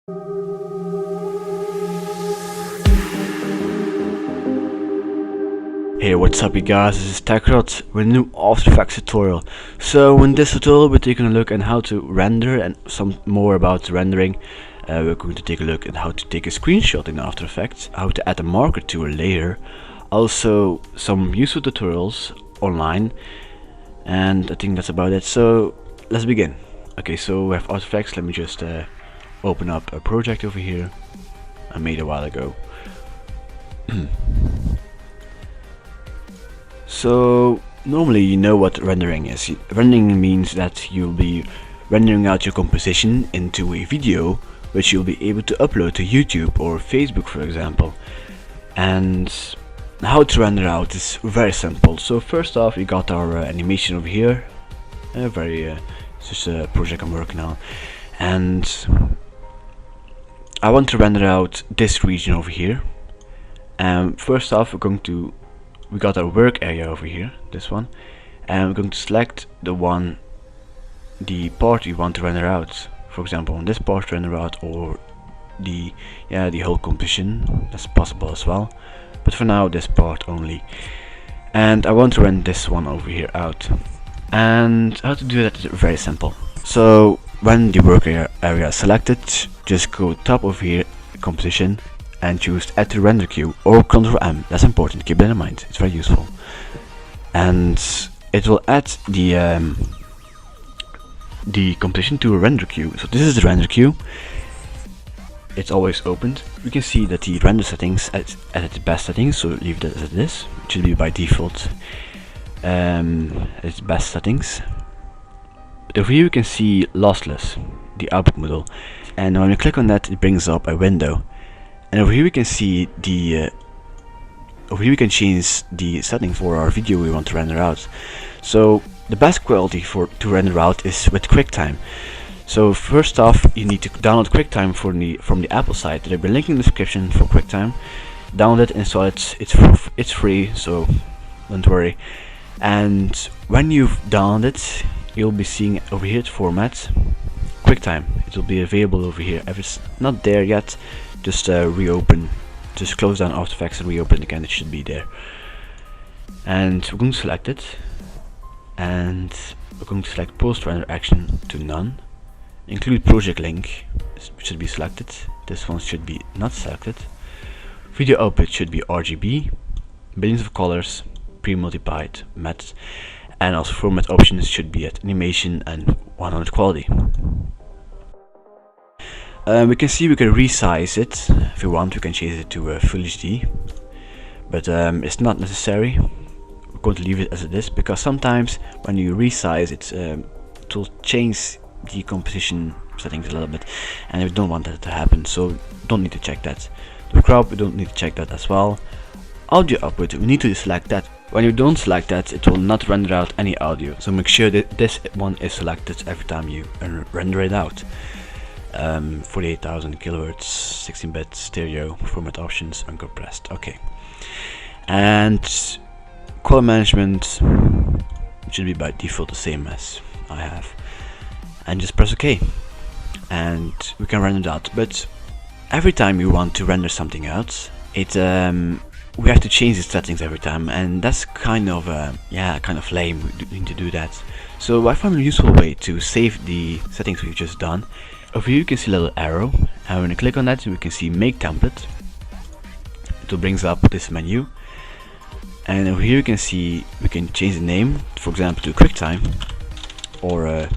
Hey, what's up you guys, this is Techrodd with a new After Effects tutorial. So in this tutorial we're taking a look at how to render and some more about rendering. We're going to take a look at how to take a screenshot in After Effects, how to add a marker to a layer, also some useful tutorials online, and I think that's about it. So let's begin. Okay, so we have After Effects. Let me just open up a project over here I made a while ago. So normally you know what rendering is. Rendering means that you'll be rendering out your composition into a video which you'll be able to upload to YouTube or Facebook, for example. And how to render out is very simple. So first off, we got our animation over here. It's just a project I'm working on, and I want to render out this region over here. First off, we got our work area over here, this one, and we're going to select the part you want to render out. For example, on this part render out, or the whole composition, that's possible as well, but for now this part only. And I want to render this one over here out. And how to do that is very simple. So when the work area is selected, just go top over here, composition, and choose add to render queue, or Ctrl M. That's important, keep that in mind, it's very useful. And it will add the composition to a render queue. So this is the render queue. It's always opened. We can see that the render settings at its best settings, so leave that as it is. It should be by default its best settings. But over here we can see lossless, the output model, and when we click on that it brings up a window. And over here we can see over here we can change the setting for our video we want to render out. So the best quality to render out is with QuickTime. So first off, you need to download QuickTime from the Apple site. There'll be a link in the description for QuickTime. Download it, install it. It's free, so don't worry. And when you've downloaded it, you'll be seeing over here the format QuickTime. It will be available over here. If it's not there yet, just just close down After Effects and reopen it again. It should be there. And we're going to select it, and we're going to select post render action to none. Include project link should be selected. This one should be not selected. Video output should be RGB, billions of colors, pre-multiplied matte, and also format options should be at animation and 100 quality. We can see we can resize it. If we want, we can change it to Full HD, but it's not necessary. We're going to leave it as it is, because sometimes when you resize it, it will change the composition settings a little bit, and we don't want that to happen, so don't need to check that. The crop, we don't need to check that as well. Audio output, we need to select that. When you don't select that, it will not render out any audio, so make sure that this one is selected every time you render it out. 48,000 kilohertz, 16-bit stereo, format options, uncompressed. Okay. And color management should be by default the same as I have. And just press OK. And we can render it out. But every time you want to render something out, we have to change the settings every time, and that's kind of lame. We need to do that. So I found a useful way to save the settings we've just done. Over here you can see a little arrow, and when you click on that we can see make template. It will brings up this menu, and over here you can see we can change the name, for example to QuickTime or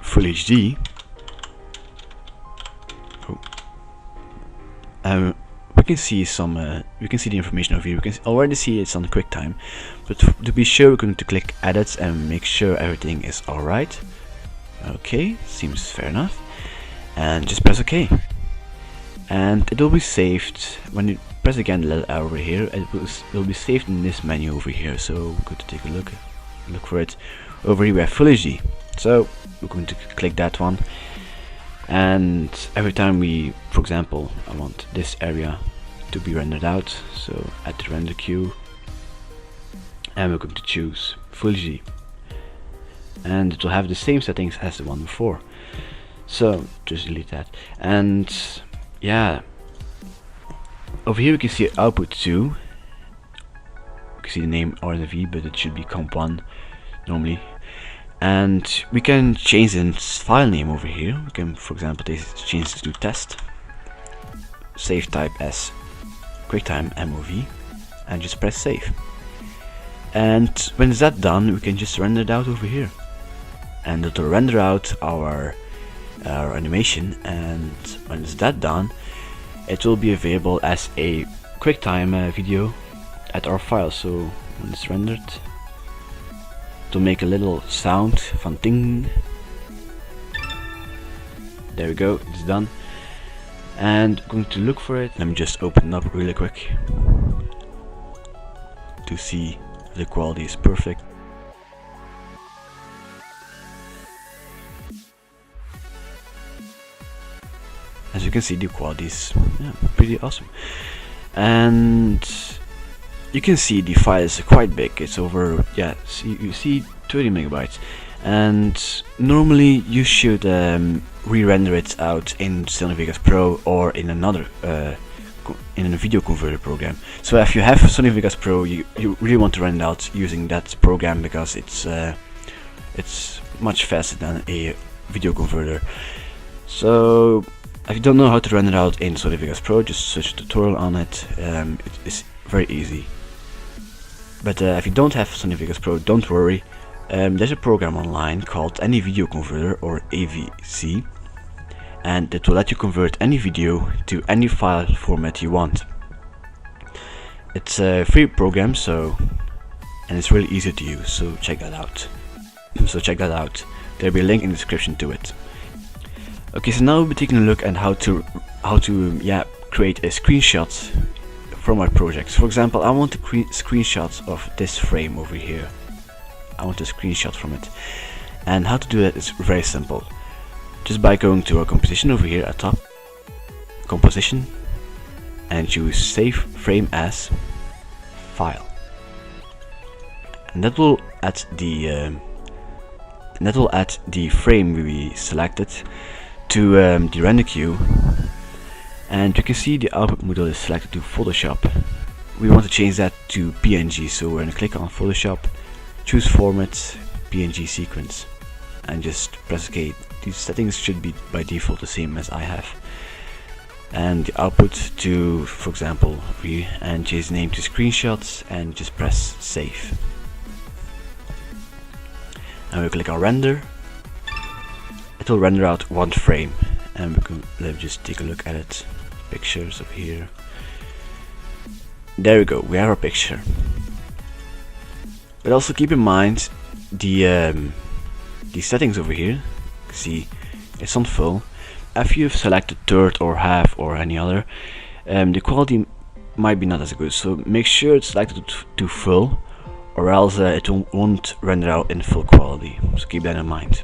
Full HD. We can see the information over here. We can already see it's on QuickTime, but to be sure we're going to click edit and make sure everything is alright. Okay, seems fair enough, and just press OK, and it will be saved. When you press again the little arrow over here, it will be saved in this menu over here. So we're going to take a look for it. Over here we have Full HD, so we're going to click that one, and every time for example, I want this area to be rendered out, so add the render queue, and we're going to choose Full HD, and it will have the same settings as the one before. So just delete that. And yeah, over here we can see output 2. You can see the name RNV, but it should be comp1 normally. And we can change the file name over here. We can, for example, change it to test. Save type as QuickTime MOV, and just press save. And when it's that done, we can just render it out over here, and it will render out our animation. And when it's that done, it will be available as a QuickTime video at our file. So when it's rendered, to make a little sound van ting. There we go, it's done. And I'm going to look for it. Let me just open it up really quick to see if the quality is perfect. As you can see, the quality is pretty awesome. And you can see the file is quite big. It's over, you see 30 megabytes. And normally you should re-render it out in Sony Vegas Pro or in another in a video converter program. So if you have Sony Vegas Pro, you really want to render out using that program, because it's much faster than a video converter. So if you don't know how to render out in Sony Vegas Pro, just search a tutorial on it. It is very easy. But if you don't have Sony Vegas Pro, don't worry. There's a program online called Any Video Converter, or AVC, and it will let you convert any video to any file format you want. It's a free program, and it's really easy to use, so check that out. There'll be a link in the description to it. Okay, so now we'll be taking a look at how to create a screenshot from our projects. For example, I want a screenshot of this frame over here. I want a screenshot from it, and how to do that is very simple. Just by going to our composition over here at top, composition, and choose save frame as file, and that will add the frame we selected to the render queue. And you can see the output model is selected to Photoshop. We want to change that to PNG, so we're going to click on Photoshop, choose format, PNG sequence, and just press OK. These settings should be by default the same as I have. And the output to, for example, and change the name to screenshots, and just press save. And we click on render. It will render out one frame, and let's just take a look at it. Pictures over here. There we go, we have our picture. But also keep in mind the settings over here. See, it's on full. If you've selected third or half or any other, the quality might be not as good. So make sure it's selected to full, or else it won't render out in full quality. So keep that in mind.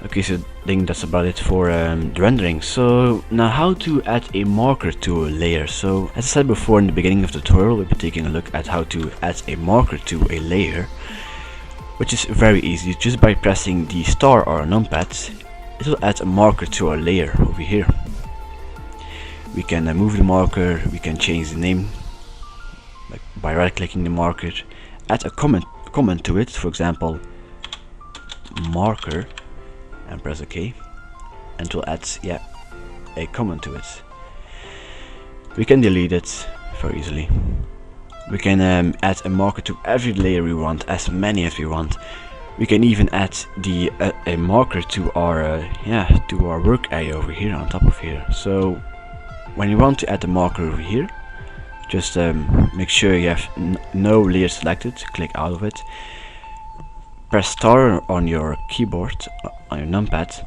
Okay, so I think that's about it for the rendering. So now how to add a marker to a layer. So as I said before in the beginning of the tutorial, we'll be taking a look at how to add a marker to a layer, which is very easy. Just by pressing the star or a numpad, it will add a marker to our layer over here. We can move the marker, we can change the name by right clicking the marker, add a comment to it, for example marker, and press OK, and it will add a comment to it. We can delete it very easily. We can add a marker to every layer we want, as many as we want. We can even add a marker to our work area over here on top of here. So when you want to add a marker over here, just make sure you have no layer selected. Click out of it. Press star on your keyboard, on your numpad,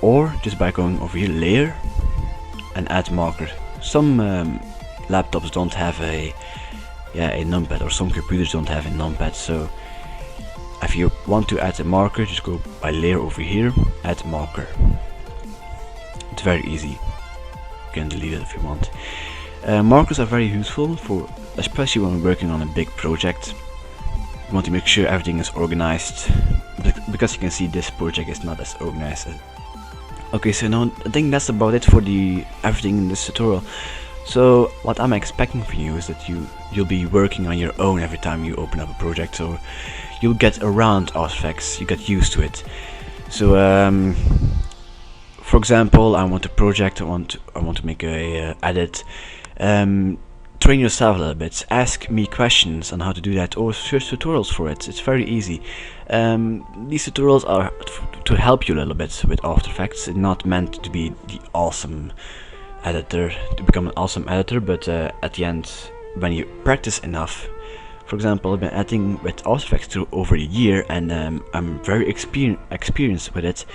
or just by going over here, layer, and add marker. Some laptops don't have a numpad, or some computers don't have a numpad. So if you want to add a marker, just go by layer over here, add marker. It's very easy. You can delete it if you want. Markers are very useful for, especially when we're working on a big project. You want to make sure everything is organized because you can see this project is not as organized. Okay, so now I think that's about it for everything in this tutorial. So what I'm expecting from you is that you'll be working on your own every time you open up a project, so you'll get around After Effects, you get used to it. So for example, I want a project, I want to make a edit. Train yourself a little bit, ask me questions on how to do that, or search tutorials for it. It's very easy. These tutorials are to help you a little bit with After Effects. It's not meant to be the awesome editor, to become an awesome editor, but at the end, when you practice enough. For example, I've been editing with After Effects for over a year, and I'm very experienced with it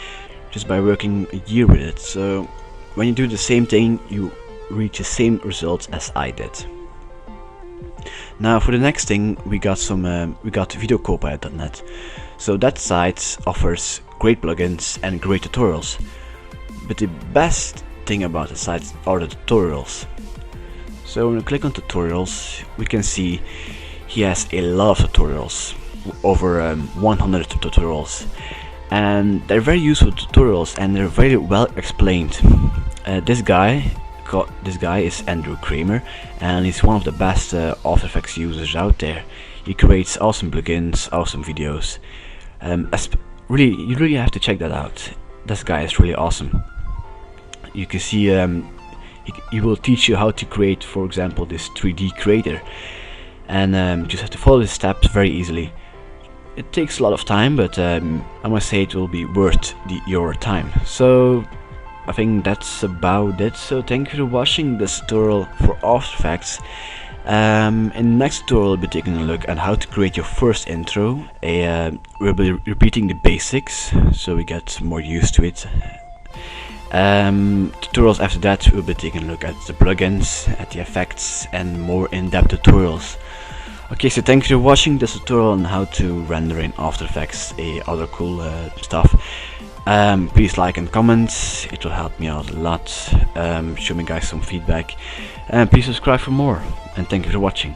just by working a year with it. So when you do the same thing, you reach the same results as I did. Now for the next thing, we got videocopilot.net. So that site offers great plugins and great tutorials, but the best thing about the site are the tutorials. So when we click on tutorials, we can see he has a lot of tutorials, over 100 tutorials, and they're very useful tutorials and they're very well explained. This guy is Andrew Kramer, and he's one of the best After Effects users out there. He creates awesome plugins, awesome videos. You really have to check that out. This guy is really awesome. You can see he will teach you how to create, for example, this 3D creator, and just have to follow the steps very easily. It takes a lot of time, but I must say it will be worth your time. So I think that's about it. So thank you for watching this tutorial for After Effects. In the next tutorial, we'll be taking a look at how to create your first intro. We'll be repeating the basics, so we get more used to it. Tutorials after that, we'll be taking a look at the plugins, at the effects, and more in-depth tutorials. Okay, so thank you for watching this tutorial on how to render in After Effects, other cool stuff. Please like and comment, it will help me out a lot. Show me guys some feedback, and please subscribe for more, and thank you for watching.